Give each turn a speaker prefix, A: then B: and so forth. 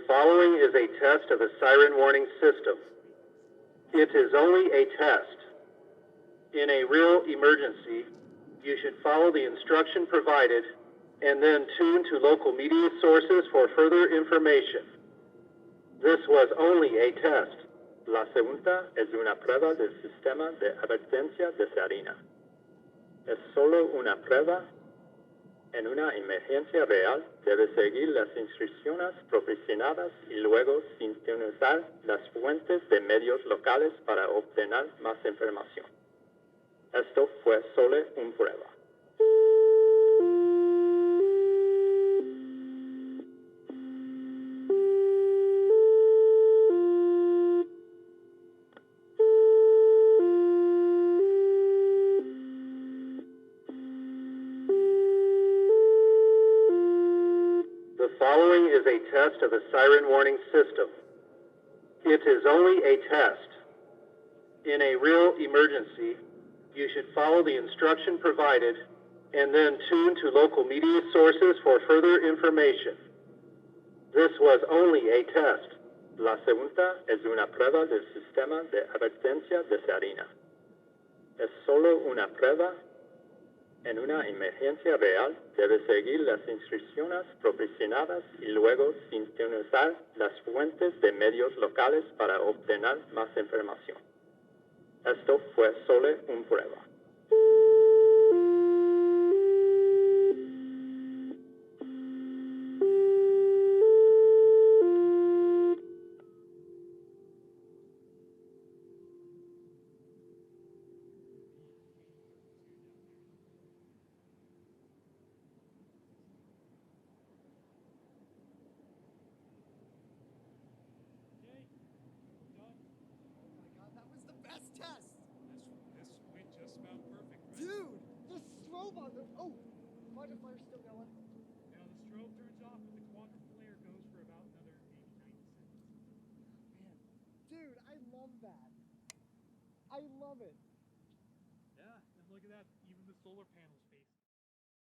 A: following is a test of a siren warning system. It is only a test. In a real emergency, you should follow the instruction provided and then tune to local media sources for further information. This was only a test. La segunda es una prueba del sistema de advertencia de siren. Es solo una prueba. En una emergencia real, debe seguir las instrucciones proporcionadas y luego sintonizar las fuentes de medios locales para obtener más información. Esto fue solo una prueba. The following is a test of a siren warning system. It is only a test. In a real emergency, you should follow the instruction provided and then tune to local media sources for further information. This was only a test. La segunda es una prueba del sistema de advertencia de siren. Es solo una prueba. En una emergencia real, debe seguir las instrucciones proporcionadas y luego sintonizar las fuentes de medios locales para obtener más información. Esto fue solo una prueba.
B: Test! This went just about perfect, right? Dude! The strobe on the... Oh! Quadriflare's still going.
C: Now the strobe turns off, but the quadriflare goes for about another maybe 90 seconds.
B: Man. Dude, I love that. I love it.
C: Yeah, and look at that. Even the solar panels